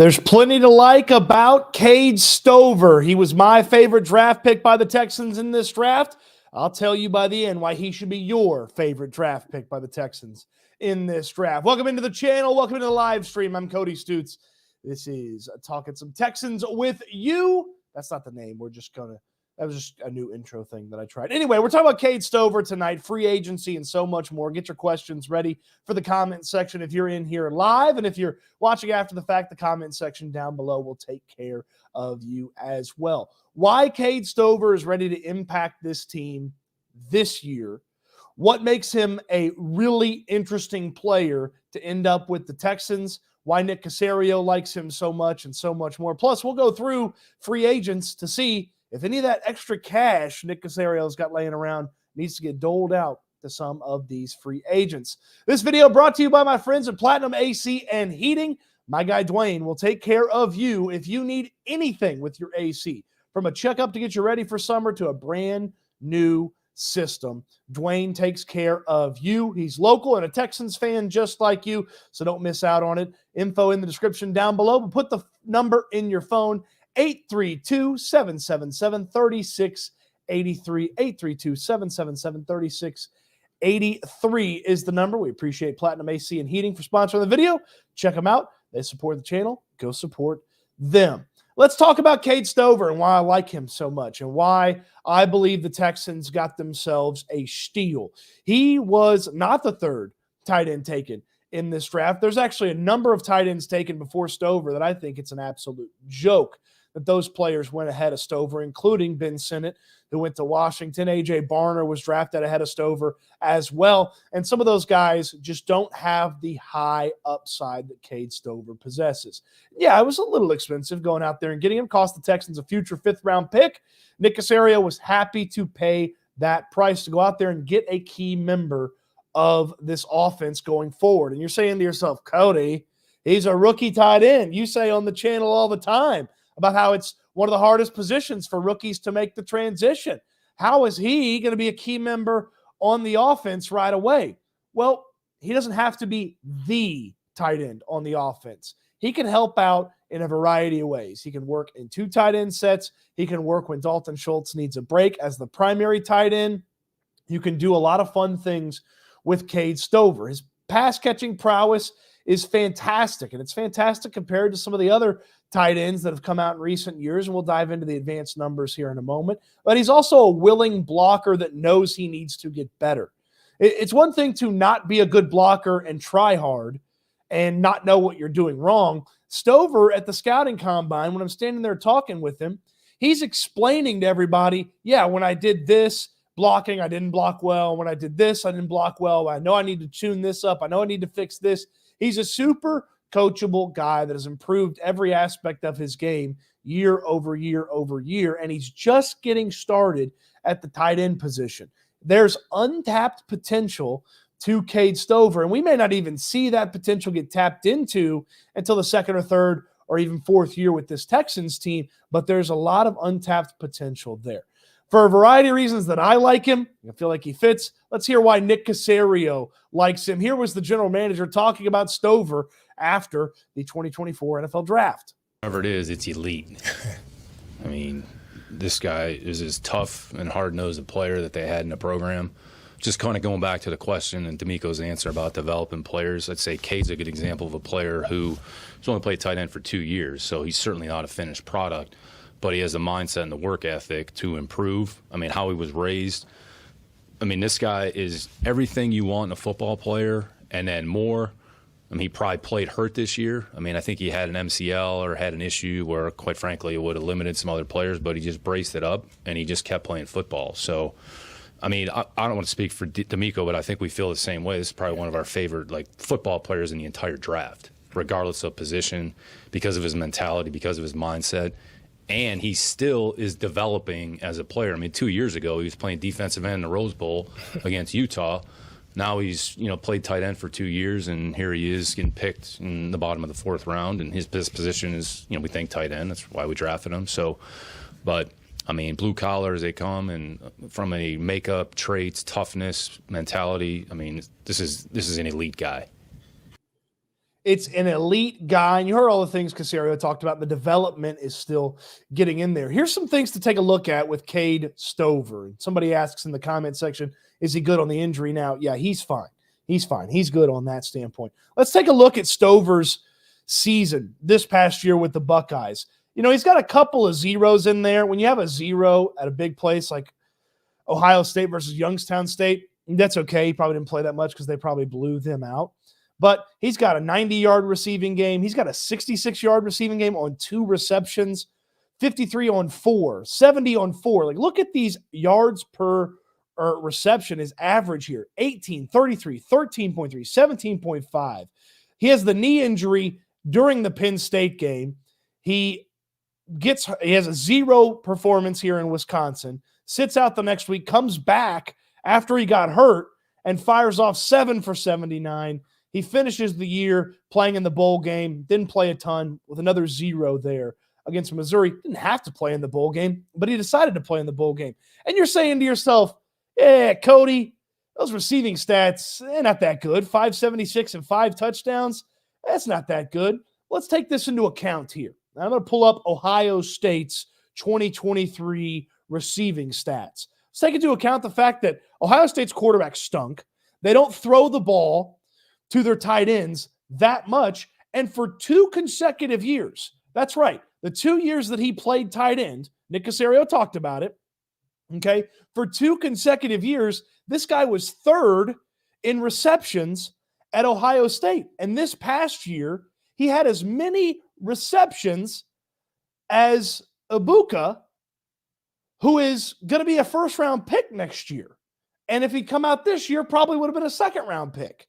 There's plenty to like about Cade Stover. He was my favorite draft pick by the Texans in this draft. I'll tell you by the end why he should be your favorite draft pick by the Texans in this draft. Welcome into the channel. Welcome into the live stream. I'm Cody Stoots. This is Talking Some Texans with you. That's not the name. That was just a new intro thing that I tried. Anyway, we're talking about Cade Stover tonight, free agency, and so much more. Get your questions ready for the comment section if you're in here live. And if you're watching after the fact, the comment section down below will take care of you as well. Why Cade Stover is ready to impact this team this year. What makes him a really interesting player to end up with the Texans. Why Nick Caserio likes him so much and so much more. Plus, we'll go through free agents to see if any of that extra cash Nick Caserio's got laying around needs to get doled out to some of these free agents. This video brought to you by my friends at Platinum AC and Heating. My guy Dwyane will take care of you if you need anything with your AC, from a checkup to get you ready for summer to a brand new system. Dwyane takes care of you. He's local and a Texans fan just like you, so don't miss out on it. Info in the description down below, but put the number in your phone. 832-777-3683. 832-777-3683 is the number. We appreciate Platinum AC and Heating for sponsoring the video. Check them out. They support the channel. Go support them. Let's talk about Cade Stover and why I like him so much and why I believe the Texans got themselves a steal. He was not the third tight end taken in this draft. There's actually a number of tight ends taken before Stover that I think it's an absolute joke that those players went ahead of Stover, including Ben Sinnott, who went to Washington. A.J. Barner was drafted ahead of Stover as well. And some of those guys just don't have the high upside that Cade Stover possesses. Yeah, it was a little expensive going out there and getting him. Cost the Texans a future fifth-round pick. Nick Caserio was happy to pay that price to go out there and get a key member of this offense going forward. And you're saying to yourself, Cody, he's a rookie tight end. You say on the channel all the time about how it's one of the hardest positions for rookies to make the transition. How is he going to be a key member on the offense right away? Well, he doesn't have to be the tight end on the offense. He can help out in a variety of ways. He can work in two tight end sets. He can work when Dalton Schultz needs a break as the primary tight end. You can do a lot of fun things with Cade Stover. His pass catching prowess is fantastic, and it's fantastic compared to some of the other tight ends that have come out in recent years, and we'll dive into the advanced numbers here in a moment. But he's also a willing blocker that knows he needs to get better. It's one thing to not be a good blocker and try hard and not know what you're doing wrong. Stover at the scouting combine, when I'm standing there talking with him, he's explaining to everybody, yeah, when I did this blocking, I didn't block well. When I did this, I didn't block well. I know I need to tune this up. I know I need to fix this. He's a super coachable guy that has improved every aspect of his game year over year over year, and he's just getting started at the tight end position. There's untapped potential to Cade Stover, and we may not even see that potential get tapped into until the second or third or even fourth year with this Texans team, but there's a lot of untapped potential there. For a variety of reasons that I like him, I feel like he fits. Let's hear why Nick Caserio likes him. Here was the general manager talking about Stover after the 2024 NFL Draft. Whatever it is, it's elite. I mean, this guy is as tough and hard-nosed a player that they had in the program. Just kind of going back to the question and D'Amico's answer about developing players, I'd say Cade's a good example of a player who's only played tight end for 2 years, so he's certainly not a finished product. But he has the mindset and the work ethic to improve. I mean, how he was raised. I mean, this guy is everything you want in a football player and then more. I mean, he probably played hurt this year. I mean, I think he had an MCL or had an issue where, quite frankly, it would have limited some other players, but he just braced it up and he just kept playing football. So, I mean, I don't want to speak for D'Amico, but I think we feel the same way. This is probably one of our favorite, football players in the entire draft, regardless of position, because of his mentality, because of his mindset. And he still is developing as a player. I mean, 2 years ago, he was playing defensive end in the Rose Bowl against Utah. Now he's, played tight end for 2 years, and here he is getting picked in the bottom of the fourth round. And his position is, we think tight end. That's why we drafted him. So, but, I mean, blue collar as they come, and from a makeup, traits, toughness, mentality, I mean, this is an elite guy. It's an elite guy, and you heard all the things Caserio talked about. The development is still getting in there. Here's some things to take a look at with Cade Stover. Somebody asks in the comment section, is he good on the injury now? Yeah, he's fine. He's fine. He's good on that standpoint. Let's take a look at Stover's season this past year with the Buckeyes. You know, he's got a couple of zeros in there. When you have a zero at a big place like Ohio State versus Youngstown State, that's okay. He probably didn't play that much because they probably blew them out. But he's got a 90-yard receiving game. He's got a 66-yard receiving game on 2 receptions, 53 on 4, 70 on 4. Like, look at these yards per reception, his average here, 18, 33, 13.3, 17.5. He has the knee injury during the Penn State game. He has a 0 performance here in Wisconsin, sits out the next week, comes back after he got hurt, and fires off 7 for 79. He finishes the year playing in the bowl game, didn't play a ton with another 0 there against Missouri. Didn't have to play in the bowl game, but he decided to play in the bowl game. And you're saying to yourself, yeah, Cody, those receiving stats, they're not that good. 576 and 5 touchdowns, that's not that good. Let's take this into account here. I'm going to pull up Ohio State's 2023 receiving stats. Let's take into account the fact that Ohio State's quarterback stunk. They don't throw the ball to their tight ends that much. And for 2 consecutive years, that's right, the 2 years that he played tight end, Nick Caserio talked about it, okay? For 2 consecutive years, this guy was 3rd in receptions at Ohio State. And this past year, he had as many receptions as Ibuka, who is going to be a first-round pick next year. And if he'd come out this year, probably would have been a second-round pick.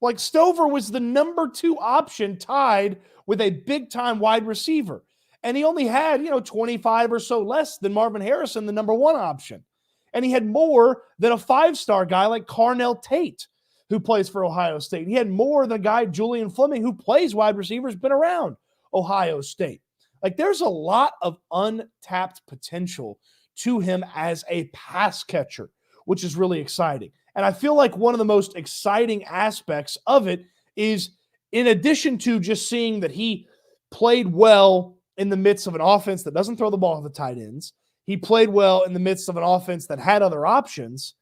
Like, Stover was the number 2 option tied with a big-time wide receiver. And he only had, 25 or so less than Marvin Harrison, the number 1 option. And he had more than a 5-star guy like Carnell Tate, who plays for Ohio State. He had more than a guy, Julian Fleming, who plays wide receiver, has been around Ohio State. Like, there's a lot of untapped potential to him as a pass catcher, which is really exciting. And I feel like one of the most exciting aspects of it is, in addition to just seeing that he played well in the midst of an offense that doesn't throw the ball to the tight ends, he played well in the midst of an offense that had other options.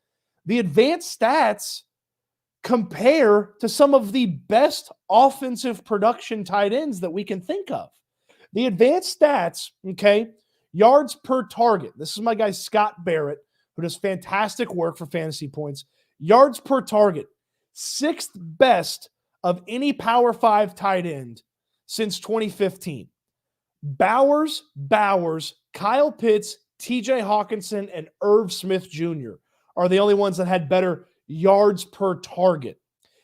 The advanced stats compare to some of the best offensive production tight ends that we can think of. The advanced stats, okay, yards per target. This is my guy Scott Barrett, who does fantastic work for Fantasy Points. Yards per target, 6th best of any Power 5 tight end since 2015. Bowers, Kyle Pitts, TJ Hawkinson, and Irv Smith Jr. are the only ones that had better yards per target.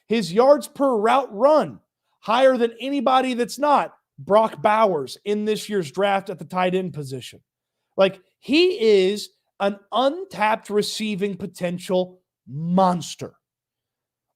His yards per route run, higher than anybody that's not Brock Bowers in this year's draft at the tight end position. Like, he is an untapped receiving potential monster.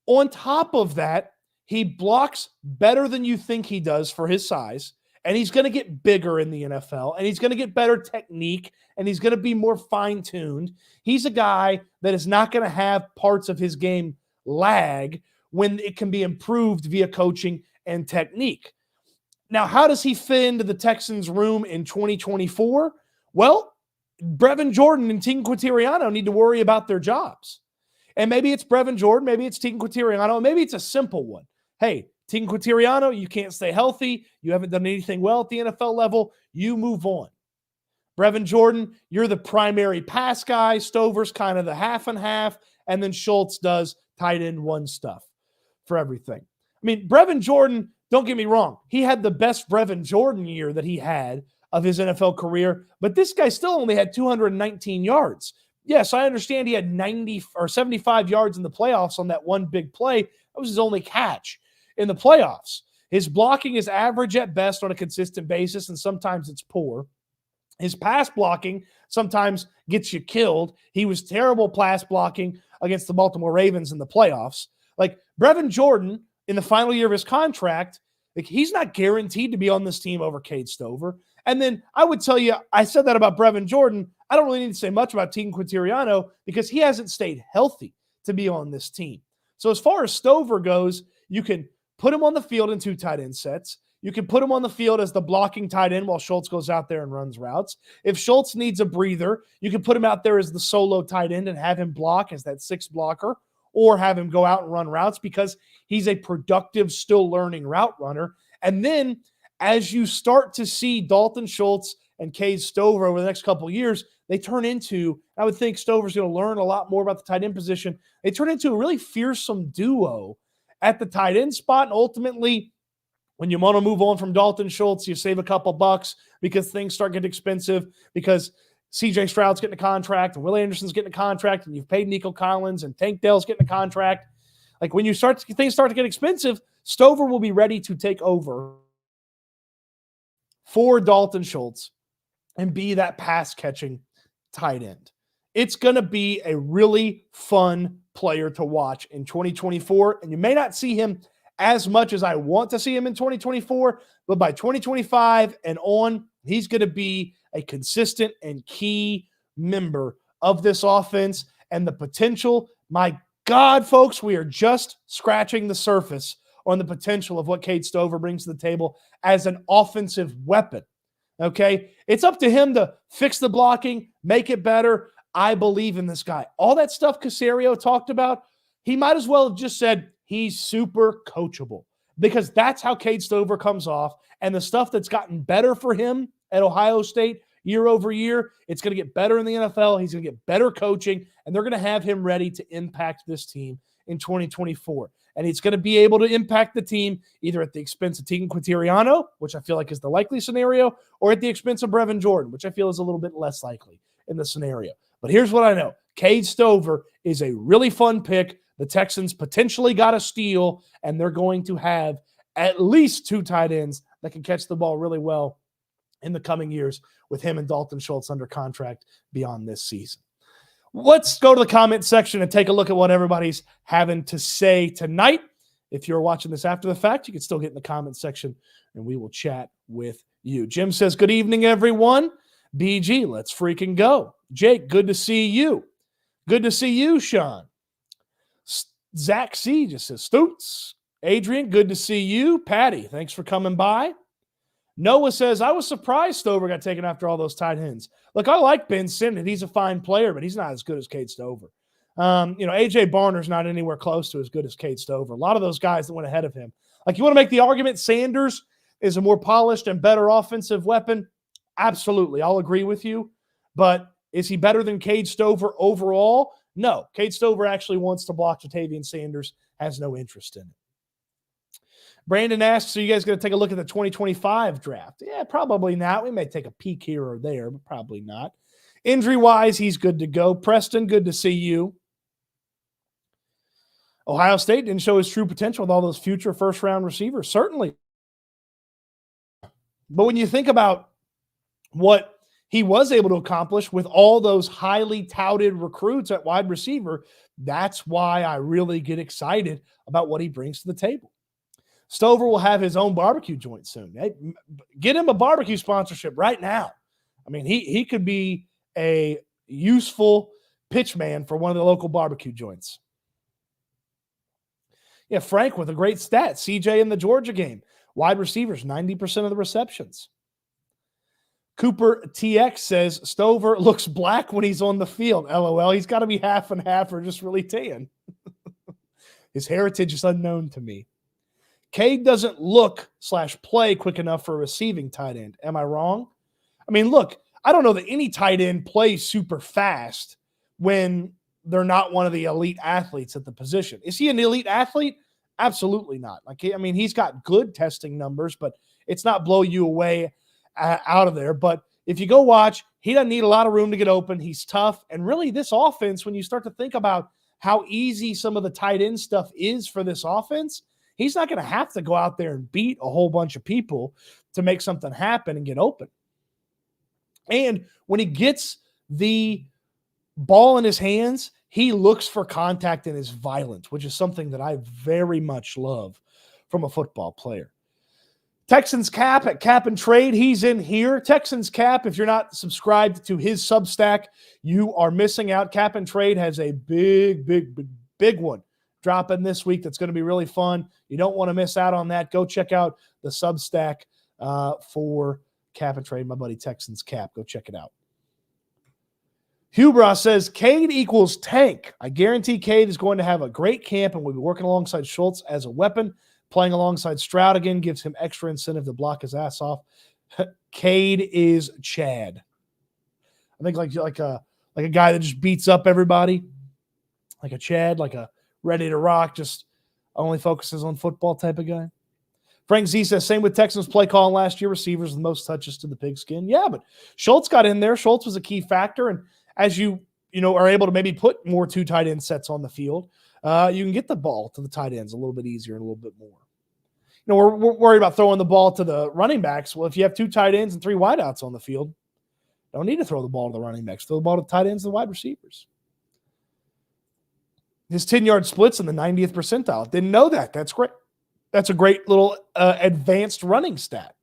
On top of that, he blocks better than you think he does for his size, and he's going to get bigger in the NFL, and he's going to get better technique, and he's going to be more fine-tuned. He's a guy that is not going to have parts of his game lag when it can be improved via coaching and technique. Now, how does he fit into the Texans' room in 2024? Well, Brevin Jordan and Tegan Quintiriano need to worry about their jobs. And maybe it's Brevin Jordan, maybe it's Tegan Quintiriano, maybe it's a simple one. Hey, Tegan Quintiriano, you can't stay healthy. You haven't done anything well at the NFL level. You move on. Brevin Jordan, you're the primary pass guy. Stover's kind of the half and half. And then Schultz does tight end 1 stuff for everything. I mean, Brevin Jordan, don't get me wrong, he had the best Brevin Jordan year that he had of his NFL career, but this guy still only had 219 yards. Yes, I understand he had 90 or 75 yards in the playoffs on that one big play. That was his only catch in the playoffs. His blocking is average at best on a consistent basis, and sometimes it's poor. His pass blocking sometimes gets you killed. He was terrible pass blocking against the Baltimore Ravens in the playoffs. Like, Brevin Jordan, in the final year of his contract, like, he's not guaranteed to be on this team over Cade Stover. And then I would tell you, I said that about Brevin Jordan. I don't really need to say much about Tegan Quintiriano because he hasn't stayed healthy to be on this team. So as far as Stover goes, you can put him on the field in 2 tight end sets. You can put him on the field as the blocking tight end while Schultz goes out there and runs routes. If Schultz needs a breather, you can put him out there as the solo tight end and have him block as that 6th blocker, or have him go out and run routes because he's a productive, still learning route runner. And then as you start to see Dalton Schultz and Cade Stover over the next couple of years, they turn into, I would think Stover's going to learn a lot more about the tight end position. They turn into a really fearsome duo at the tight end spot. And ultimately, when you want to move on from Dalton Schultz, you save a couple bucks because things start getting expensive because CJ Stroud's getting a contract and Will Anderson's getting a contract and you've paid Nico Collins and Tank Dell's getting a contract. Like when things start to get expensive, Stover will be ready to take over for Dalton Schultz and be that pass-catching tight end. It's going to be a really fun player to watch in 2024, and you may not see him as much as I want to see him in 2024, but by 2025 and on, he's going to be a consistent and key member of this offense. And the potential, my God, folks, we are just scratching the surface on the potential of what Cade Stover brings to the table as an offensive weapon. Okay? It's up to him to fix the blocking, make it better. I believe in this guy. All that stuff Caserio talked about, he might as well have just said he's super coachable, because that's how Cade Stover comes off. And the stuff that's gotten better for him at Ohio State year over year, it's going to get better in the NFL. He's going to get better coaching, and they're going to have him ready to impact this team in 2024. And he's going to be able to impact the team either at the expense of Tegan Quintiriano, which I feel like is the likely scenario, or at the expense of Brevin Jordan, which I feel is a little bit less likely in the scenario. But here's what I know. Cade Stover is a really fun pick. The Texans potentially got a steal, and they're going to have at least 2 tight ends that can catch the ball really well in the coming years with him and Dalton Schultz under contract beyond this season. Let's go to the comment section and take a look at what everybody's having to say tonight. If you're watching this after the fact, you can still get in the comment section, and we will chat with you. Jim says, good evening, everyone. BG, let's freaking go. Jake, good to see you. Good to see you, Sean. Zach C just says, Stoots. Adrian, good to see you. Patty, thanks for coming by. Noah says, I was surprised Stover got taken after all those tight ends. Look, I like Ben Simmons. He's a fine player, but he's not as good as Cade Stover. A.J. Barner's not anywhere close to as good as Cade Stover. A lot of those guys that went ahead of him. Like, you want to make the argument Sanders is a more polished and better offensive weapon? Absolutely. I'll agree with you. But is he better than Cade Stover overall? No. Cade Stover actually wants to block Jatavian Sanders, has no interest in it. Brandon asks, are you guys going to take a look at the 2025 draft? Yeah, probably not. We may take a peek here or there, but probably not. Injury-wise, he's good to go. Preston, good to see you. Ohio State didn't show his true potential with all those future first-round receivers. Certainly. But when you think about what he was able to accomplish with all those highly touted recruits at wide receiver, that's why I really get excited about what he brings to the table. Stover will have his own barbecue joint soon. Hey, get him a barbecue sponsorship right now. I mean, he could be a useful pitch man for one of the local barbecue joints. Yeah, Frank with a great stat. CJ in the Georgia game. Wide receivers, 90% of the receptions. Cooper TX says, Stover looks black when he's on the field. LOL. He's got to be half and half or just really tan. His heritage is unknown to me. Cade doesn't look/play quick enough for a receiving tight end. Am I wrong? I mean, look, I don't know that any tight end plays super fast when they're not one of the elite athletes at the position. Is he an elite athlete? Absolutely not. He's got good testing numbers, but it's not blow you away out of there. But if you go watch, he doesn't need a lot of room to get open. He's tough. And really, this offense, when you start to think about how easy some of the tight end stuff is for this offense, he's not going to have to go out there and beat a whole bunch of people to make something happen and get open. And when he gets the ball in his hands, he looks for contact and is violent, which is something that I very much love from a football player. Texans Cap at Cap and Trade, he's in here. Texans Cap, if you're not subscribed to his Substack, you are missing out. Cap and Trade has a big one dropping this week that's going to be really fun. You don't want to miss out on that. Go check out the Substack for Cap and Trade, my buddy Texans Cap. Go check it out. Hubra says, Cade equals tank. I guarantee Cade is going to have a great camp and will be working alongside Schultz as a weapon. Playing alongside Stroud again gives him extra incentive to block his ass off. Cade is Chad. I think like a guy that just beats up everybody. Like a Chad, like a ready to rock, just only focuses on football type of guy. Frank Z says, same with Texans play calling last year. Receivers with the most touches to the pigskin. Yeah, but Schultz got in there. Schultz was a key factor. And as you are able to maybe put more 2 tight end sets on the field, you can get the ball to the tight ends a little bit easier and a little bit more. We're worried about throwing the ball to the running backs. Well, if you have 2 tight ends and 3 wideouts on the field, don't need to throw the ball to the running backs. Throw the ball to the tight ends and the wide receivers. His 10-yard splits in the 90th percentile. Didn't know that. That's great. That's a great little advanced running stat.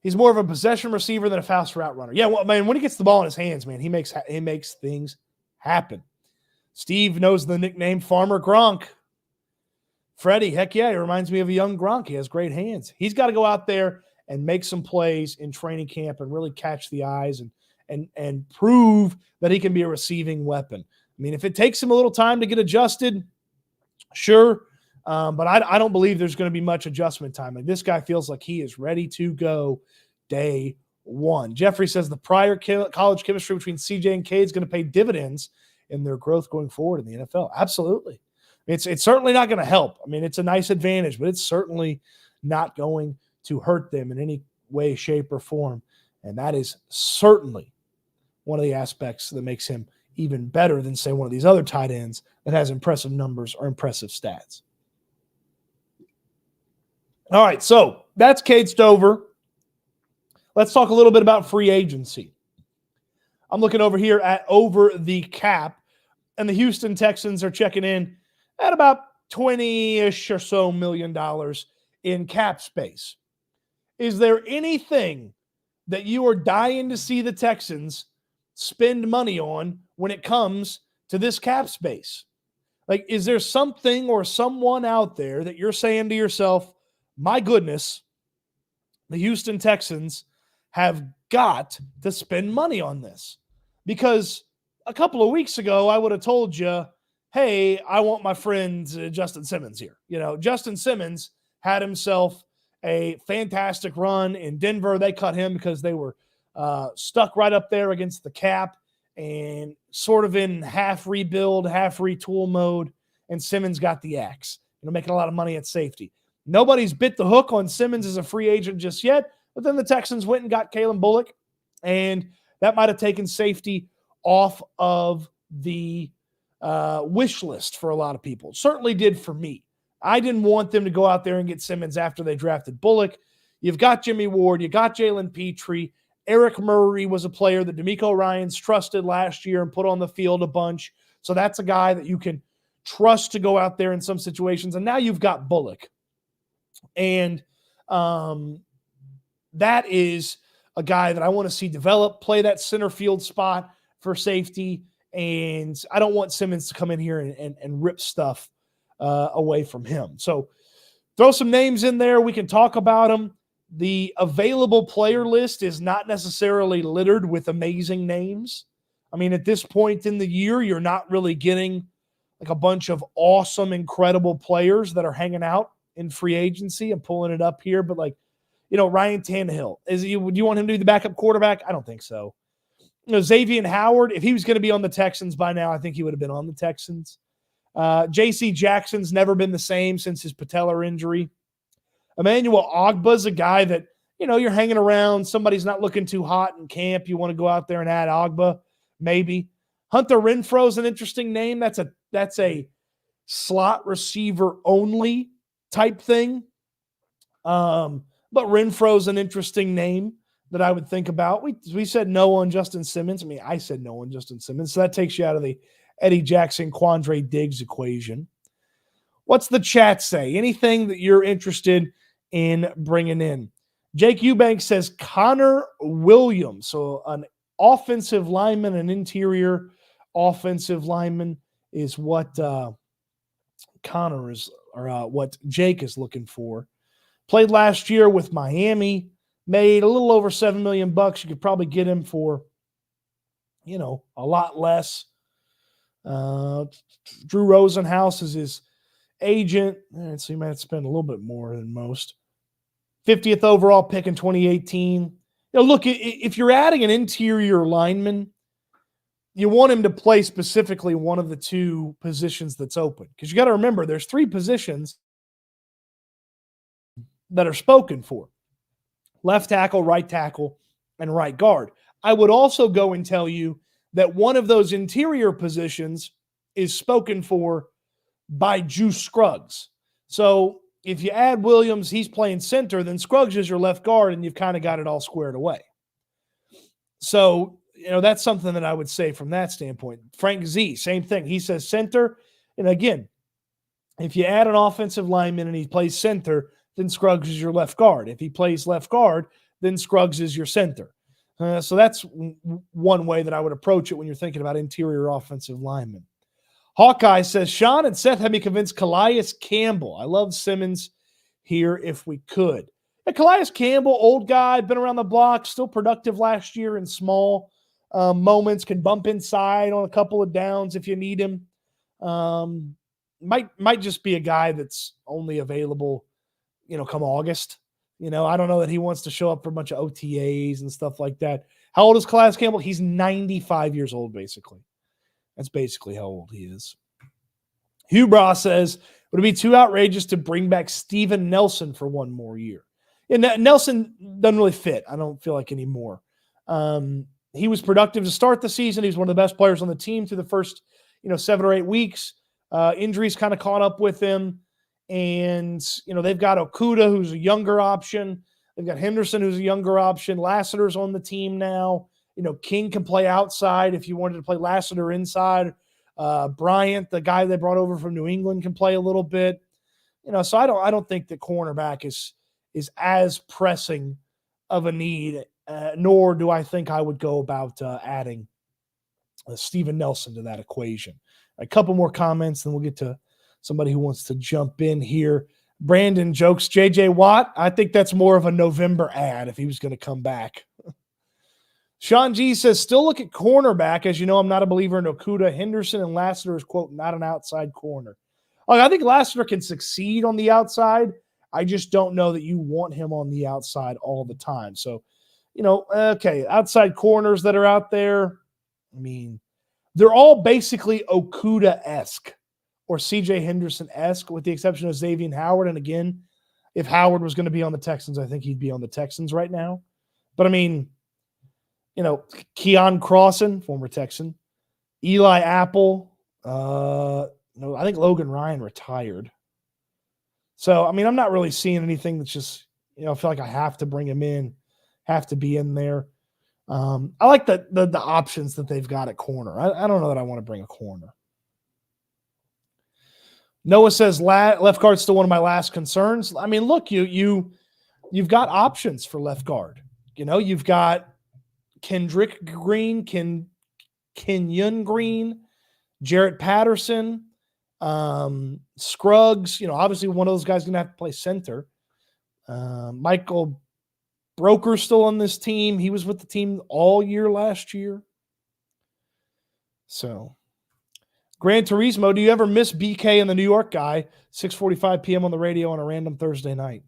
He's more of a possession receiver than a fast route runner. Yeah, well, man, when he gets the ball in his hands, man, he makes things happen. Steve knows the nickname Farmer Gronk. Freddie, heck yeah, he reminds me of a young Gronk. He has great hands. He's got to go out there and make some plays in training camp and really catch the eyes and prove that he can be a receiving weapon. I mean, if it takes him a little time to get adjusted, sure. But I don't believe there's going to be much adjustment time. Like, this guy feels like he is ready to go day one. Jeffrey says the prior college chemistry between CJ and Cade is going to pay dividends in their growth going forward in the NFL. Absolutely. It's certainly not going to help. I mean, it's a nice advantage, but it's certainly not going to hurt them in any way, shape, or form. And that is certainly one of the aspects that makes him even better than, say, one of these other tight ends that has impressive numbers or impressive stats. All right, so that's Cade Stover. Let's talk a little bit about free agency. I'm looking over here at Over the Cap, and the Houston Texans are checking in at about 20-ish or so $1 million in cap space. Is there anything that you are dying to see the Texans spend money on when it comes to this cap space? Like, is there something or someone out there that you're saying to yourself, my goodness, the Houston Texans have got to spend money on this? Because a couple of weeks ago, I would have told you, hey, I want my friend Justin Simmons here. Justin Simmons had himself a fantastic run in Denver. They cut him because they were stuck right up there against the cap and sort of in half rebuild, half retool mode. And Simmons got the axe, making a lot of money at safety. Nobody's bit the hook on Simmons as a free agent just yet, but then the Texans went and got Kalen Bulock, and that might have taken safety off of the wish list for a lot of people. It certainly did for me. I didn't want them to go out there and get Simmons after they drafted Bulock. You've got Jimmy Ward. You got Jalen Petrie. Eric Murray was a player that DeMeco Ryans trusted last year and put on the field a bunch. So that's a guy that you can trust to go out there in some situations. And now you've got Bulock. And that is a guy that I want to see develop, play that center field spot for safety. And I don't want Simmons to come in here and rip stuff away from him. So throw some names in there. We can talk about them. The available player list is not necessarily littered with amazing names. I mean, at this point in the year, you're not really getting like a bunch of awesome, incredible players that are hanging out in free agency. I'm pulling it up here, but Ryan Tannehill, would you want him to be the backup quarterback? I don't think so. Xavier Howard, if he was going to be on the Texans by now, I think he would have been on the Texans. J.C. Jackson's never been the same since his patellar injury. Emmanuel Ogba's a guy that, you're hanging around. Somebody's not looking too hot in camp. You want to go out there and add Ogba, maybe. Hunter Renfro's an interesting name. That's a slot receiver only type thing. But Renfro's an interesting name that I would think about. We said no on Justin Simmons. I mean, I said no on Justin Simmons. So that takes you out of the Eddie Jackson, Quandre Diggs equation. What's the chat say? Anything that you're interested in bringing in? Jake Eubanks says Connor Williams. So an offensive lineman and interior offensive lineman is what Connor is, or what Jake is looking for. Played last year with Miami, made a little over $7 million. You could probably get him for, a lot less. Drew Rosenhaus is his agent, so he might have to spend a little bit more than most. 50th overall pick in 2018. Look, if you're adding an interior lineman, you want him to play specifically one of the two positions that's open. Because you got to remember, there's 3 positions that are spoken for: left tackle, and right guard. I would also go and tell you that one of those interior positions is spoken for by Juice Scruggs. So if you add Williams, he's playing center, then Scruggs is your left guard, and you've kind of got it all squared away. So, that's something that I would say from that standpoint. Frank Z, same thing. He says center. And again, if you add an offensive lineman and he plays center, then Scruggs is your left guard. If he plays left guard, then Scruggs is your center. So that's one way that I would approach it when you're thinking about interior offensive linemen. Hawkeye says, Sean and Seth had me convinced Calais Campbell. I love Simmons here if we could. Yeah, Calais Campbell, old guy, been around the block, still productive last year in small moments, can bump inside on a couple of downs if you need him. Might just be a guy that's only available, come August. I don't know that he wants to show up for a bunch of OTAs and stuff like that. How old is Calais Campbell? He's 95 years old, basically. That's basically how old he is. Hugh Bra says, would it be too outrageous to bring back Steven Nelson for one more year? And Nelson doesn't really fit, I don't feel like, anymore. He was productive to start the season. He was one of the best players on the team through the first, 7 or 8 weeks. Injuries kind of caught up with him. And, they've got Okudah, who's a younger option. They've got Henderson, who's a younger option. Lassiter's on the team now. King can play outside if you wanted to play Lassiter inside. Bryant, the guy they brought over from New England, can play a little bit. So I don't think that cornerback is as pressing of a need, nor do I think I would go about adding Steven Nelson to that equation. A couple more comments, then we'll get to somebody who wants to jump in here. Brandon jokes, J.J. Watt, I think that's more of a November ad if he was going to come back. Sean G says, still look at cornerback. As you know, I'm not a believer in Okudah. Henderson and Lassiter is, quote, not an outside corner. I think Lassiter can succeed on the outside. I just don't know that you want him on the outside all the time. So, okay, outside corners that are out there, they're all basically Okudah-esque or C.J. Henderson-esque, with the exception of Xavier Howard. And again, if Howard was going to be on the Texans, I think he'd be on the Texans right now. But Keon Crossan, former Texan, Eli Apple, I think Logan Ryan retired. So, I'm not really seeing anything that's just, I feel like I have to bring him in, have to be in there. I like the options that they've got at corner. I don't know that I want to bring a corner. Noah says left guard's still one of my last concerns. Look, you've got options for left guard. You've got Kendrick Green, Kenyon Green, Jarrett Patterson, Scruggs. Obviously one of those guys is going to have to play center. Michael Broker's still on this team. He was with the team all year last year. So, Gran Turismo, do you ever miss BK and the New York guy, 6:45 p.m. on the radio on a random Thursday night?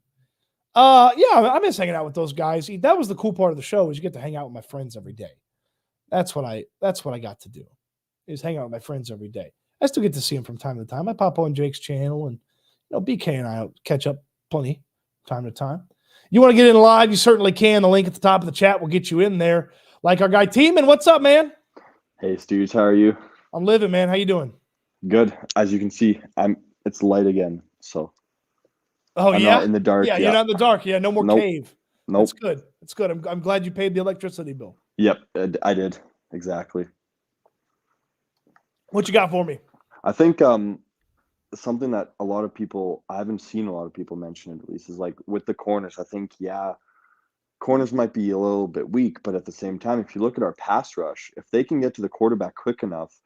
Yeah, I miss hanging out with those guys. That was the cool part of the show, is you get to hang out with my friends every day. That's what I got to do, is hang out with my friends every day. I still get to see them from time to time. I pop on Jake's channel, and BK and I catch up plenty time to time. You want to get in live, you certainly can. The link at the top of the chat will get you in there. Like our guy Teeman, what's up, man? Hey, Stoots, how are you? I'm living, man. How you doing? Good. As you can see, it's light again, so. Oh, I'm yeah? not in the dark. Yeah, you're not in the dark. Yeah, no more Nope. cave. Nope. That's good. That's good. I'm glad you paid the electricity bill. Yep, I did. Exactly. What you got for me? I think something that a lot of people, I haven't seen a lot of people mention it, at least, is like with the corners. I think, corners might be a little bit weak, but at the same time, if you look at our pass rush, if they can get to the quarterback quick enough,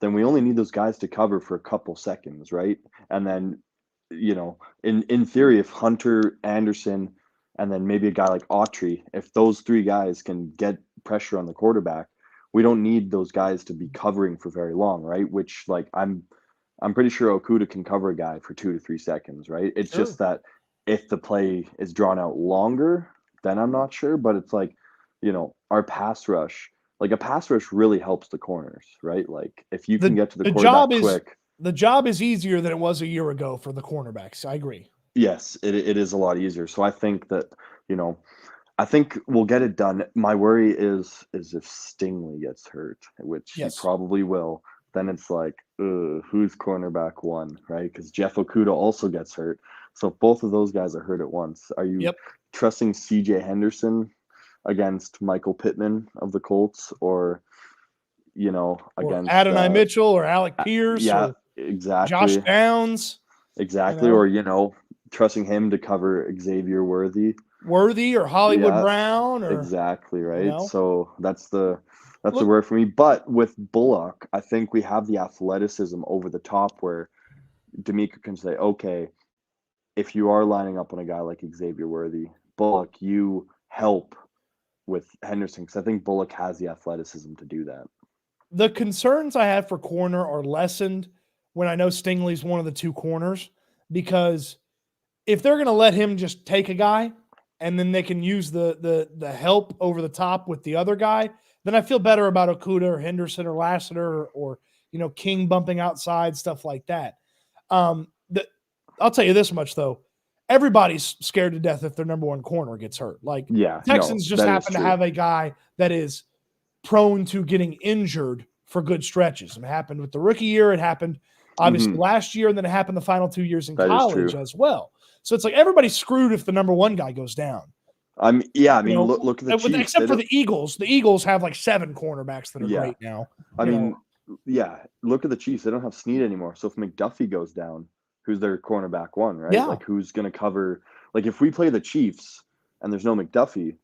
then we only need those guys to cover for a couple seconds, right? And then, in theory, if Hunter, Anderson, and then maybe a guy like Autry, if those three guys can get pressure on the quarterback, we don't need those guys to be covering for very long, right? Which, like, I'm pretty sure Okuda can cover a guy for 2 to 3 seconds, right? It's just that if the play is drawn out longer, then I'm not sure. But it's like, our pass rush, like a pass rush really helps the corners, right? Like if you can get to the quarterback quick. The job is easier than it was a year ago for the cornerbacks. I agree. Yes, it is a lot easier. So I think that, I think we'll get it done. My worry is if Stingley gets hurt, which he probably will. Then it's like, who's cornerback one, right? Because Jeff Okuda also gets hurt. So if both of those guys are hurt at once, are you trusting CJ Henderson against Michael Pittman of the Colts, or against Adonai Mitchell or Alec Pierce? Yeah, or exactly. Josh Downs, exactly. Or trusting him to cover Xavier Worthy or Hollywood Brown, or exactly right. So that's the word for me. But with Bulock, I think we have the athleticism over the top where D'Amico can say, okay, if you are lining up on a guy like Xavier Worthy, Bulock, you help with Henderson, because I think Bulock has the athleticism to do that. The concerns I have for corner are lessened when I know Stingley's one of the two corners, because if they're going to let him just take a guy and then they can use the help over the top with the other guy, then I feel better about Okuda or Henderson or Lassiter or King bumping outside, stuff like that. I'll tell you this much though. Everybody's scared to death if their number one corner gets hurt. Like Texans just happen to have a guy that is prone to getting injured for good stretches. It happened with the rookie year. It happened obviously last year, and then it happened the final 2 years in college as well. So it's like everybody's screwed if the number one guy goes down. Look at the Chiefs. Except for the Eagles. The Eagles have like 7 cornerbacks that are great now. Look at the Chiefs. They don't have Snead anymore. So if McDuffie goes down, who's their cornerback one, right? Yeah. Like who's going to cover? Like if we play the Chiefs and there's no McDuffie,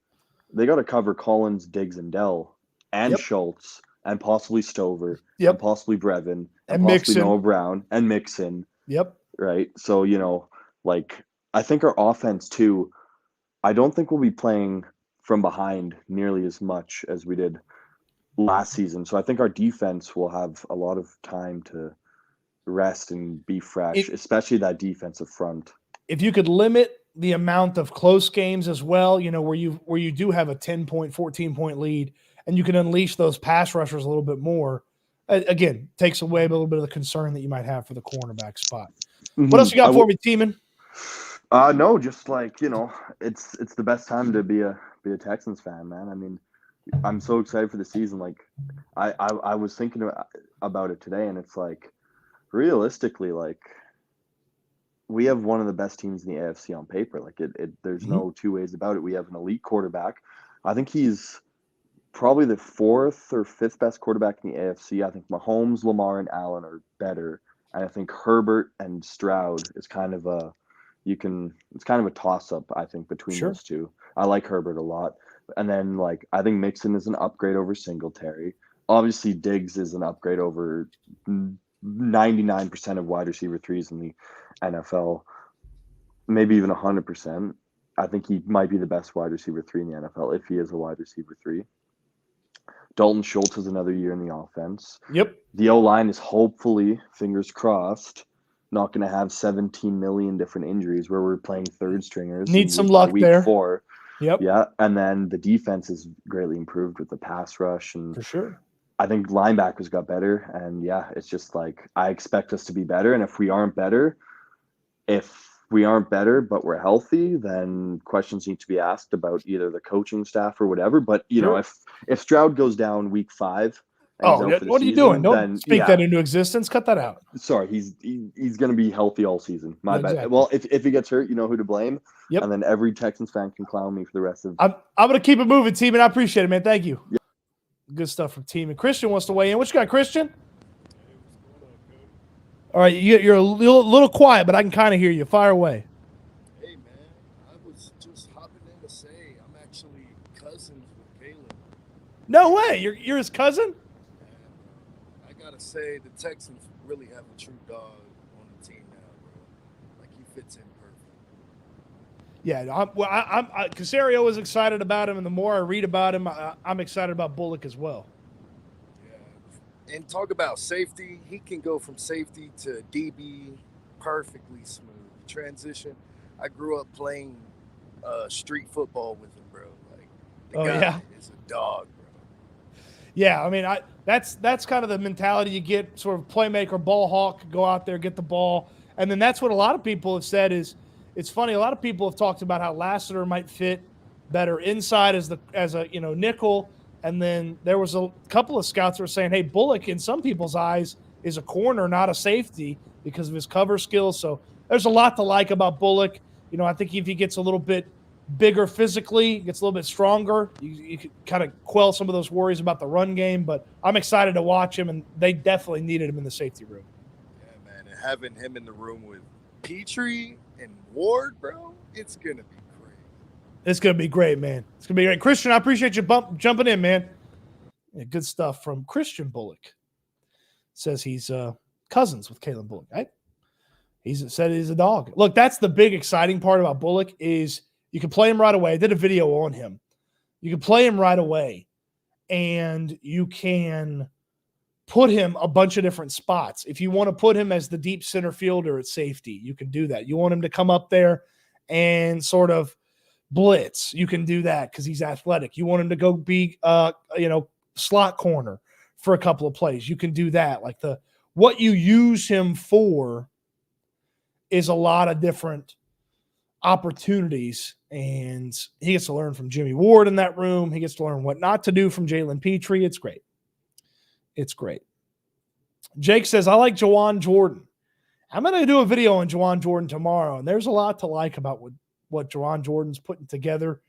they got to cover Collins, Diggs, and Dell, and Schultz, and possibly Stover, and possibly Brevin, and possibly Mixon. Noah Brown, and Mixon. Yep. Right. So I think our offense too. I don't think we'll be playing from behind nearly as much as we did last season. So I think our defense will have a lot of time to rest and be fresh, especially that defensive front. If you could limit the amount of close games as well, where you do have a 10-point, 14-point lead, and you can unleash those pass rushers a little bit more, again, takes away a little bit of the concern that you might have for the cornerback spot. What else you got for me, Teeman? No, just it's the best time to be a Texans fan, man. I mean, I'm so excited for the season. Like, I was thinking about it today, and it's like, realistically, like, we have one of the best teams in the AFC on paper. Like, there's no two ways about it. We have an elite quarterback. I think he's probably the 4th or 5th best quarterback in the AFC. I think Mahomes, Lamar, and Allen are better, and I think Herbert and Stroud is kind of a toss-up, I think, between those two. I like Herbert a lot. And then, I think Mixon is an upgrade over Singletary. Obviously, Diggs is an upgrade over 99% of wide receiver threes in the NFL, maybe even 100%. I think he might be the best wide receiver 3 in the NFL if he is a wide receiver 3. Dalton Schultz is another year in the offense. Yep. The O-line is hopefully, fingers crossed, not going to have 17 million different injuries where we're playing third stringers. Need some luck there. 4. Yep. Yeah, and then the defense is greatly improved with the pass rush, and for sure, I think linebackers got better, and it's just like I expect us to be better, and if we aren't better, but we're healthy, then questions need to be asked about either the coaching staff or whatever. But if Stroud goes down week 5. What are you doing? Don't speak that into existence. Cut that out. Sorry, he's going to be healthy all season. My bad. Exactly. Well, if he gets hurt, you know who to blame. Yep. And then every Texans fan can clown me for the rest of. I'm going to keep it moving, team, and I appreciate it, man. Thank you. Yep. Good stuff from team. And Christian wants to weigh in. What you got, Christian? All right, you're a little quiet, but I can kind of hear you. Fire away. Hey, man, I was just hopping in to say I'm actually No way. You're his cousin? I gotta say, the Texans really have a true dog on the team now, bro. Like he fits in perfect. Yeah, Caserio was excited about him, and the more I read about him, I'm excited about Bulock as well. Yeah. And talk about safety. He can go from safety to DB perfectly smooth. Transition. I grew up playing street football with him, bro. Like the guy is a dog, bro. Yeah, I mean, that's kind of the mentality you get, sort of playmaker, ball hawk, go out there, get the ball. And then that's what a lot of people have said is, it's funny, a lot of people have talked about how Lassiter might fit better inside as a nickel. And then there was a couple of scouts that were saying, hey, Bulock, in some people's eyes, is a corner, not a safety, because of his cover skills. So there's a lot to like about Bulock. You know, I think if he gets a little bit bigger physically, gets a little bit stronger, you could kind of quell some of those worries about the run game. But I'm excited to watch him, and they definitely needed him in the safety room. Yeah, man. And having him in the room with Petrie and Ward, bro, it's going to be great. It's going to be great, man. It's going to be great. Christian, I appreciate you jumping in, man. Yeah, good stuff from Christian Bulock. Says he's cousins with Caleb Bulock, right? Said he's a dog. Look, that's the big exciting part about Bulock is you can play him right away. I did a video on him. You can play him right away, and you can put him a bunch of different spots. If you want to put him as the deep center fielder at safety, you can do that. You want him to come up there and sort of blitz, you can do that because he's athletic. You want him to go be slot corner for a couple of plays, you can do that. Like what you use him for is a lot of different opportunities, and he gets to learn from Jimmy Ward in that room. He gets to learn what not to do from Jalen Petrie. It's great. It's great. Jake says, I like Dwyane Jordan. I'm going to do a video on Dwyane Jordan tomorrow, and there's a lot to like about what Dwyane Jordan's putting together,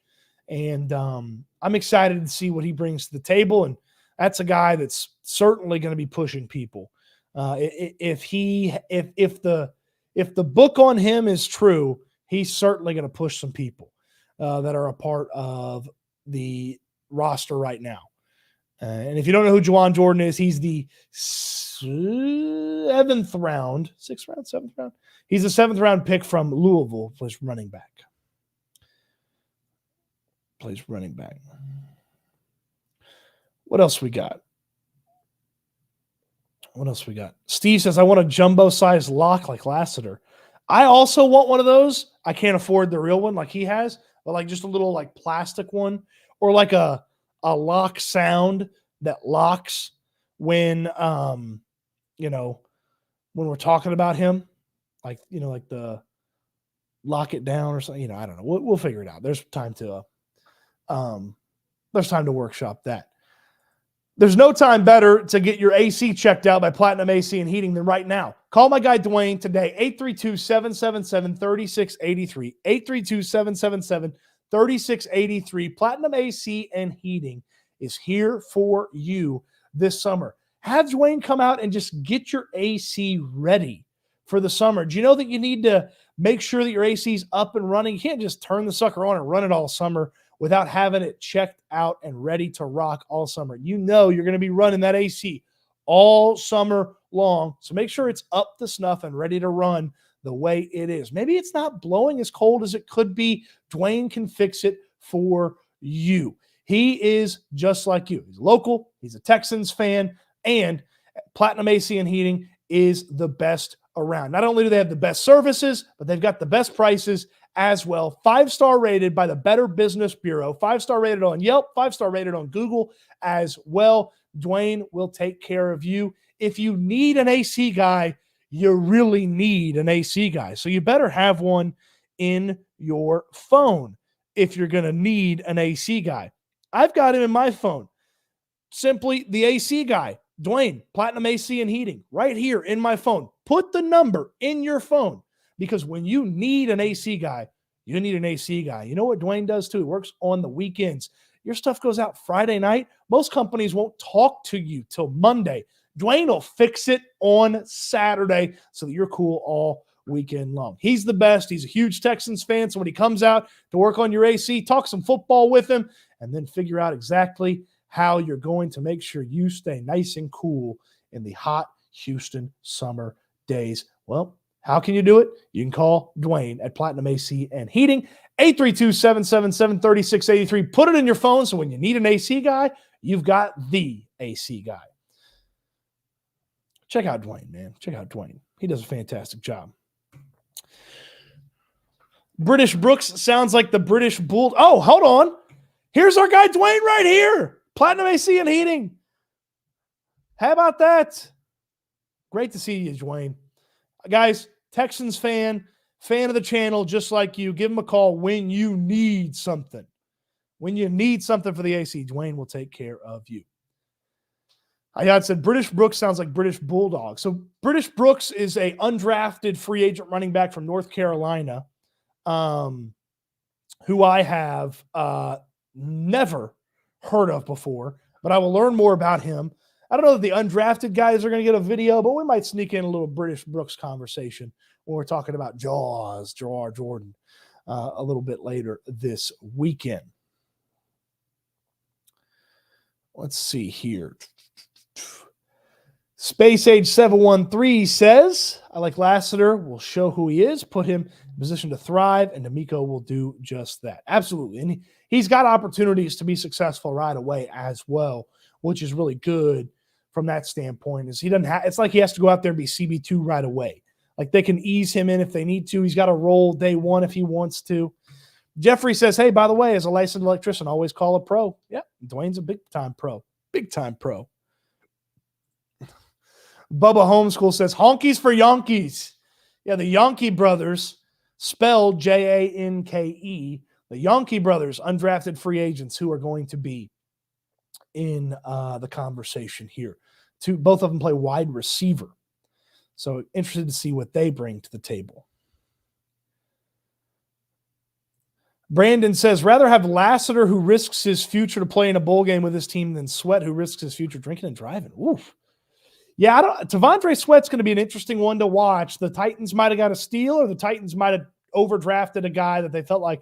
and I'm excited to see what he brings to the table, and that's a guy that's certainly going to be pushing people. If the book on him is true, he's certainly going to push some people that are a part of the roster right now. And if you don't know who Dwyane Jordan is, he's the seventh round. He's a 7th round pick from Louisville, plays running back. What else we got? Steve says, I want a jumbo-sized lock like Lassiter. I also want one of those. I can't afford the real one like he has, but like just a little like plastic one, or like a lock sound that locks when when we're talking about him, like the lock it down or something. I don't know. We'll figure it out. There's time to workshop that. There's no time better to get your AC checked out by Platinum AC and Heating than right now. Call my guy Dwyane today, 832-777-3683, 832-777-3683. Platinum AC and Heating is here for you this summer. Have Dwyane come out and just get your AC ready for the summer. Do you know that you need to make sure that your AC is up and running? You can't just turn the sucker on and run it all summer without having it checked out and ready to rock all summer. You know you're going to be running that AC all summer long, so make sure it's up to snuff and ready to run the way it is. Maybe it's not blowing as cold as it could be. Dwyane can fix it for you. He is just like you. He's local. He's a Texans fan, and Platinum AC and Heating is the best around. Not only do they have the best services, but they've got the best prices as well. 5-star rated by the Better Business Bureau. 5-star rated on Yelp. 5-star rated on Google as well. Dwyane will take care of you. If you need an AC guy, you really need an AC guy. So you better have one in your phone if you're going to need an AC guy. I've got him in my phone. Simply the AC guy. Dwyane, Platinum AC and Heating, right here in my phone. Put the number in your phone, because when you need an AC guy, you need an AC guy. You know what Dwyane does too? He works on the weekends. Your stuff goes out Friday night. Most companies won't talk to you till Monday. Dwyane will fix it on Saturday so that you're cool all weekend long. He's the best. He's a huge Texans fan. So when he comes out to work on your AC, talk some football with him and then figure out exactly how you're going to make sure you stay nice and cool in the hot Houston summer days. Well, how can you do it? You can call Dwyane at Platinum AC and Heating, 832-777-3683. Put it in your phone so when you need an AC guy, you've got the AC guy. Check out Dwyane, man. Check out Dwyane. He does a fantastic job. British Brooks sounds like the British Bull. Oh, hold on. Here's our guy Dwyane right here. Platinum AC and Heating. How about that? Great to see you, Dwyane. Guys, Texans fan of the channel, just like you. Give him a call when you need something. When you need something for the AC, Dwyane will take care of you. I said British Brooks sounds like British Bulldog. So British Brooks is a undrafted free agent running back from North Carolina, who I have never heard of before, but I will learn more about him. I don't know if the undrafted guys are going to get a video, but we might sneak in a little British Brooks conversation when we're talking about Gerard Jordan, a little bit later this weekend. Let's see here. Space Age 713 says, I like Lassiter. We'll show who he is, put him in position to thrive, and D'Amico will do just that. Absolutely. And he's got opportunities to be successful right away as well, which is really good from that standpoint. Is he doesn't have, it's like he has to go out there and be CB2 right away. Like they can ease him in if they need to. He's got to roll day one if he wants to. Jeffrey says, hey, by the way, as a licensed electrician, always call a pro. Yeah, Dwayne's a big-time pro. Big-time pro. Bubba Homeschool says, honkies for Yankees. Yeah, the Yankee brothers, spelled Janke. The Yankee brothers, undrafted free agents who are going to be in the conversation here. Both of them play wide receiver. So interested to see what they bring to the table. Brandon says, rather have Lassiter, who risks his future to play in a bowl game with his team, than Sweat, who risks his future drinking and driving. Oof. Yeah, Tavondre Sweat's going to be an interesting one to watch. The Titans might have got a steal, or the Titans might have overdrafted a guy that they felt like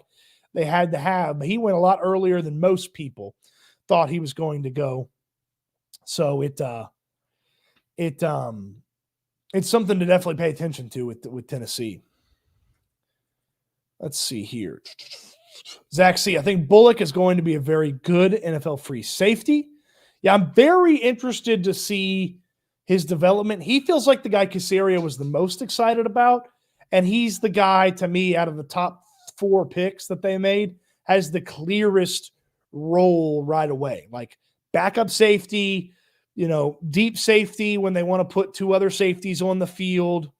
they had to have, but he went a lot earlier than most people thought he was going to go. So it's something to definitely pay attention to with Tennessee. Let's see here. Zach C., I think Bulock is going to be a very good NFL free safety. Yeah, I'm very interested to see his development. He feels like the guy Caserio was the most excited about, and he's the guy, to me, out of the top 4 picks that they made, has the clearest role right away. Like backup safety, deep safety when they want to put 2 other safeties on the field.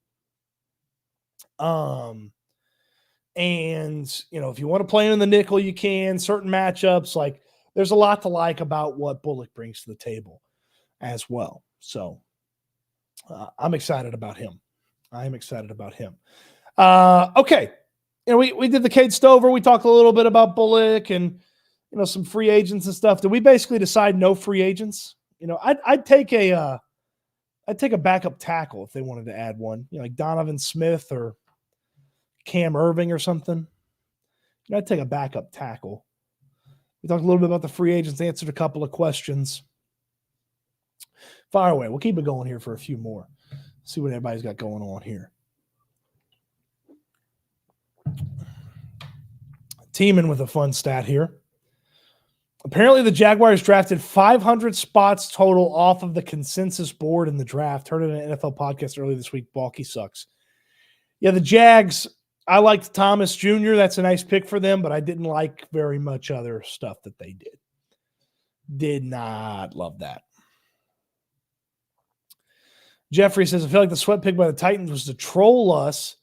And, if you want to play him in the nickel, you can. Certain matchups, like there's a lot to like about what Bulock brings to the table as well. So I'm excited about him. Okay. We did the Cade Stover. We talked a little bit about Bulock and, some free agents and stuff. Did we basically decide no free agents? I'd take a backup tackle if they wanted to add one, like Donovan Smith or Cam Irving or something. I'd take a backup tackle. We talked a little bit about the free agents, answered a couple of questions. Fire away. We'll keep it going here for a few more. See what everybody's got going on here. Teaming with a fun stat here. Apparently the Jaguars drafted 500 spots total off of the consensus board in the draft. Heard it in an NFL podcast earlier this week. Balky sucks. Yeah, the Jags, I liked Thomas Jr. That's a nice pick for them, but I didn't like very much other stuff that they did. Did not love that. Jeffrey says, I feel like the sweat pick by the Titans was to troll us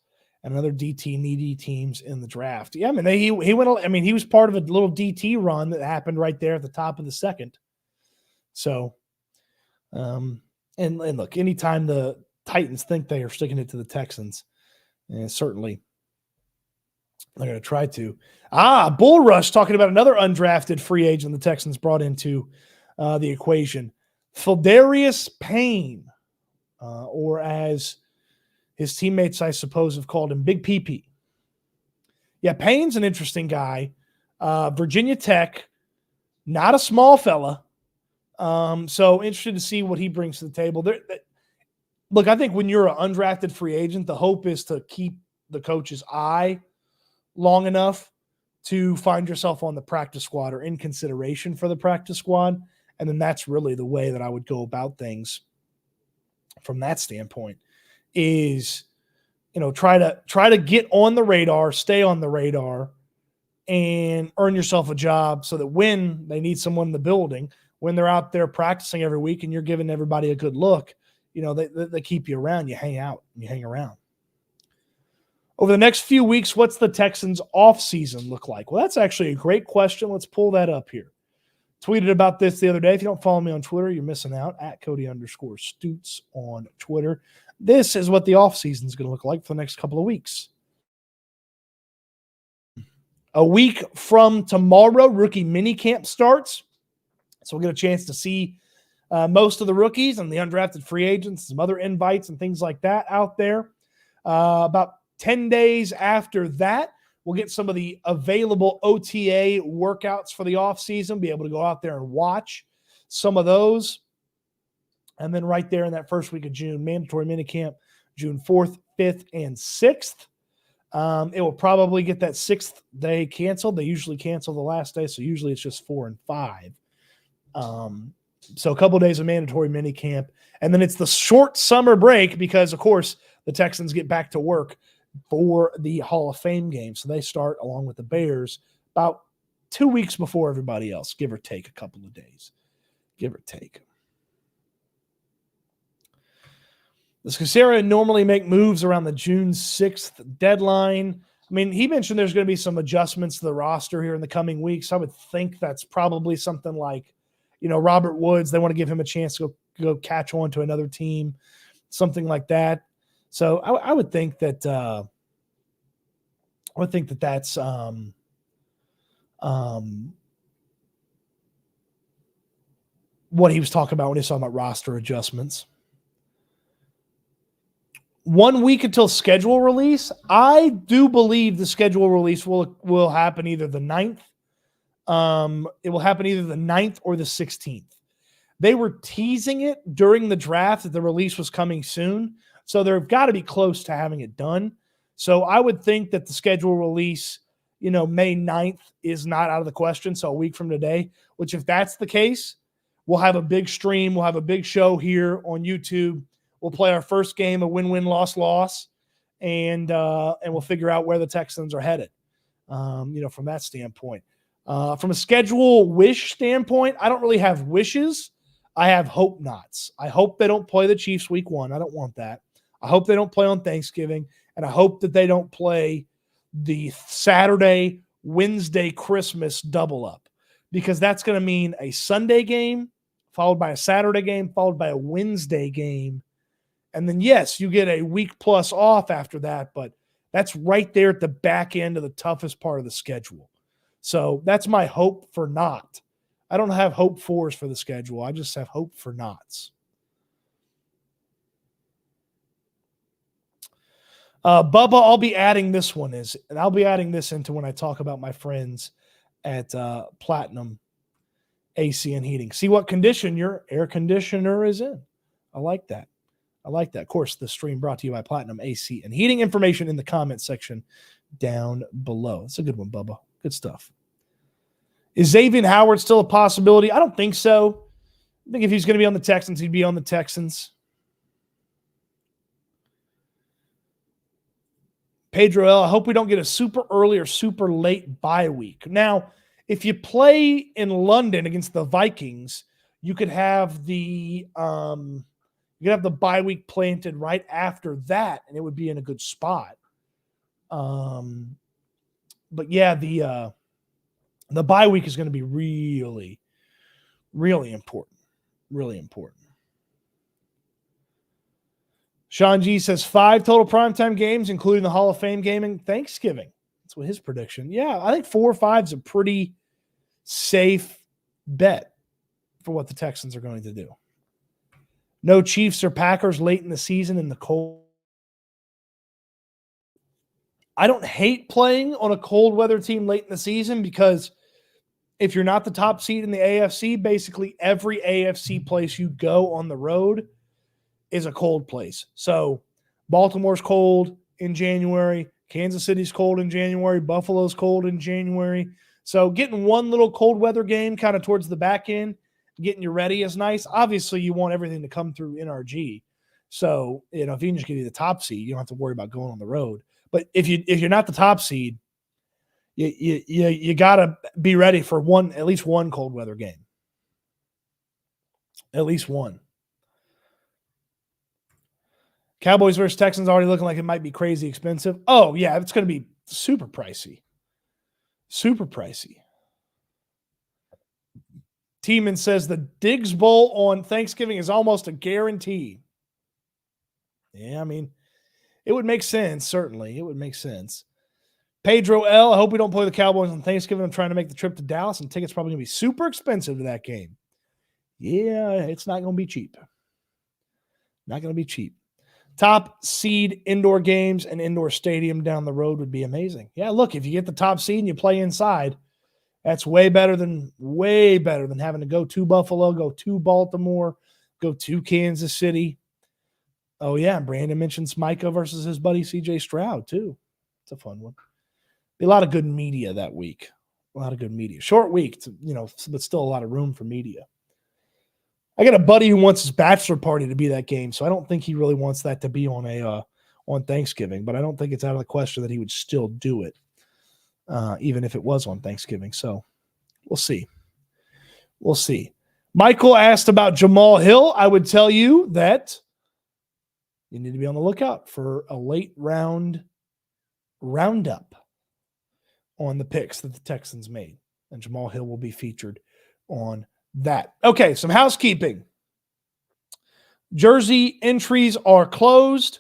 and other DT needy teams in the draft. Yeah, he was part of a little DT run that happened right there at the top of the second. So, and look, anytime the Titans think they are sticking it to the Texans, and certainly they're going to try to. Bull Rush talking about another undrafted free agent the Texans brought into the equation. Phildarius Payne, or as his teammates, I suppose, have called him, Big PP. Yeah, Payne's an interesting guy. Virginia Tech, not a small fella, So interested to see what he brings to the table. Look, I think when you're an undrafted free agent, the hope is to keep the coach's eye long enough to find yourself on the practice squad or in consideration for the practice squad. And then that's really the way that I would go about things from that standpoint is, try to get on the radar, stay on the radar, and earn yourself a job so that when they need someone in the building, when they're out there practicing every week and you're giving everybody a good look, they keep you around, you hang out, and you hang around. Over the next few weeks, what's the Texans' offseason look like? Well, that's actually a great question. Let's pull that up here. Tweeted about this the other day. If you don't follow me on Twitter, you're missing out. At Cody_Stoots on Twitter. This is what the offseason is going to look like for the next couple of weeks. A week from tomorrow, rookie minicamp starts. So we'll get a chance to see most of the rookies and the undrafted free agents, some other invites and things like that out there. About 10 days after that, we'll get some of the available OTA workouts for the offseason, be able to go out there and watch some of those. And then right there in that first week of June, mandatory minicamp, June 4th, 5th, and 6th. It will probably get that 6th day canceled. They usually cancel the last day, so usually it's just 4 and 5. So a couple of days of mandatory minicamp. And then it's the short summer break because, of course, the Texans get back to work for the Hall of Fame game. So they start along with the Bears about 2 weeks before everybody else, give or take a couple of days. Give or take. Does Caserio normally make moves around the June 6th deadline? I mean, he mentioned there's going to be some adjustments to the roster here in the coming weeks. I would think that's probably something like, Robert Woods. They want to give him a chance to go catch on to another team, something like that. So I would think that that's what he was talking about when he was talking about roster adjustments. 1 week until schedule release. I do believe the schedule release will happen either the 9th. It will happen either the 9th or the 16th. They were teasing it during the draft that the release was coming soon. So they've got to be close to having it done. So I would think that the schedule release, May 9th is not out of the question. So a week from today, which if that's the case, we'll have a big stream. We'll have a big show here on YouTube. We'll play our first game, a win-win, loss-loss, and we'll figure out where the Texans are headed, from that standpoint. From a schedule wish standpoint, I don't really have wishes. I have hope nots. I hope they don't play the Chiefs week 1. I don't want that. I hope they don't play on Thanksgiving, and I hope that they don't play the Saturday, Wednesday, Christmas double up, because that's going to mean a Sunday game followed by a Saturday game followed by a Wednesday game. And then, yes, you get a week plus off after that, but that's right there at the back end of the toughest part of the schedule. So that's my hope for not. I don't have hope fors for the schedule. I just have hope for nots. Bubba, I'll be adding this one and I'll be adding this into when I talk about my friends at Platinum AC and Heating. See what condition your air conditioner is in. I like that. Of course, the stream brought to you by Platinum AC and Heating. Information in the comment section down below. It's a good one, Bubba. Good stuff. Is Xavier Howard still a possibility? I don't think so. I think if he's going to be on the Texans, he'd be on the Texans. Pedro L., I hope we don't get a super early or super late bye week. Now, if you play in London against the Vikings, you could have the bye week planted right after that, and it would be in a good spot. But yeah, the bye week is going to be really, really important. Really important. Sean G says 5 total primetime games, including the Hall of Fame game and Thanksgiving. That's what his prediction. Yeah, I think 4 or 5 is a pretty safe bet for what the Texans are going to do. No Chiefs or Packers late in the season in the cold. I don't hate playing on a cold weather team late in the season because if you're not the top seed in the AFC, basically every AFC place you go on the road is a cold place. So Baltimore's cold in January. Kansas City's cold in January. Buffalo's cold in January. So getting one little cold weather game kind of towards the back end, getting you ready is nice. Obviously, you want everything to come through NRG. So, if you can just get you the top seed, you don't have to worry about going on the road. But if you're not the top seed, you got to be ready for at least one cold weather game. At least one. Cowboys versus Texans already looking like it might be crazy expensive. Oh, yeah, it's going to be super pricey. Super pricey. Tiemann says the Diggs Bowl on Thanksgiving is almost a guarantee. Yeah, I mean, it would make sense, certainly. It would make sense. Pedro L., I hope we don't play the Cowboys on Thanksgiving. I'm trying to make the trip to Dallas, and tickets probably going to be super expensive to that game. Yeah, it's not going to be cheap. Not going to be cheap. Top seed indoor games and indoor stadium down the road would be amazing. Yeah, look, if you get the top seed and you play inside, that's way better than having to go to Buffalo, go to Baltimore, go to Kansas City. Oh, yeah, Brandon mentions Micah versus his buddy CJ Stroud, too. It's a fun one. Be a lot of good media that week. A lot of good media. Short week, but still a lot of room for media. I got a buddy who wants his bachelor party to be that game, so I don't think he really wants that to be on Thanksgiving, but I don't think it's out of the question that he would still do it, even if it was on Thanksgiving. So we'll see. We'll see. Michael asked about Jamal Hill. I would tell you that you need to be on the lookout for a late roundup on the picks that the Texans made, and Jamal Hill will be featured on that. Okay, some housekeeping. Jersey entries are closed.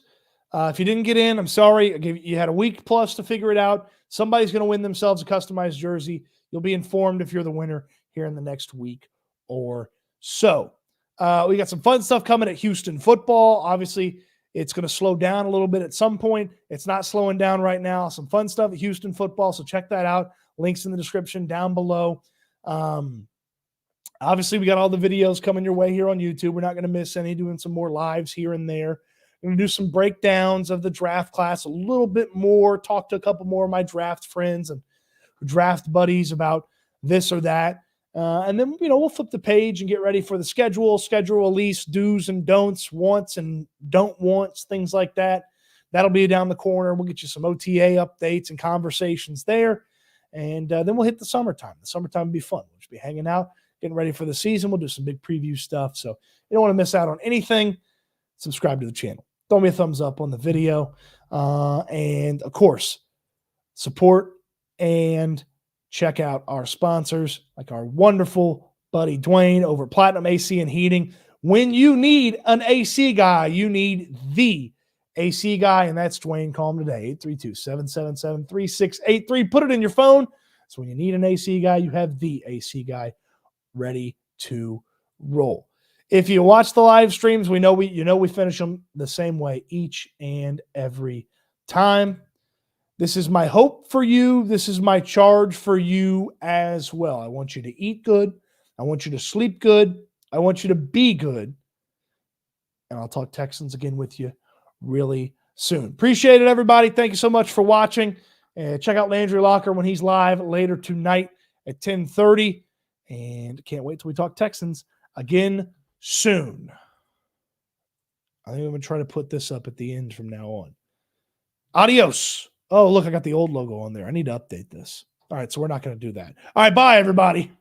If you didn't get in, I'm sorry. You had a week plus to figure it out. Somebody's going to win themselves a customized jersey. You'll be informed if you're the winner here in the next week or so. We got some fun stuff coming at Houston football. Obviously, it's going to slow down a little bit at some point. It's not slowing down right now. Some fun stuff at Houston football, so check that out. Links in the description down below. Obviously, we got all the videos coming your way here on YouTube. We're not going to miss any, doing some more lives here and there. I'm going to do some breakdowns of the draft class a little bit more, talk to a couple more of my draft friends and draft buddies about this or that. And then, we'll flip the page and get ready for the schedule release, do's and don'ts, wants and don't wants, things like that. That'll be down the corner. We'll get you some OTA updates and conversations there. And then we'll hit the summertime. The summertime will be fun. We'll just be hanging out, getting ready for the season. We'll do some big preview stuff. So you don't want to miss out on anything. Subscribe to the channel. Throw me a thumbs up on the video. And, of course, support and check out our sponsors, like our wonderful buddy Dwyane over Platinum AC and Heating. When you need an AC guy, you need the AC guy, and that's Dwyane. Call him today, 832-777-3683. Put it in your phone. So when you need an AC guy, you have the AC guy ready to roll. If you watch the live streams, we finish them the same way each and every time. This is my hope for you. This is my charge for you as well. I want you to eat good. I want you to sleep good. I want you to be good. And I'll talk Texans again with you really soon. Appreciate it, everybody. Thank you so much for watching. Check out Landry Locker when he's live later tonight at 10:30. And can't wait till we talk Texans again soon. I think I'm going to try to put this up at the end from now on. Adios. Oh, look, I got the old logo on there. I need to update this. All right, so we're not going to do that. All right, bye, everybody.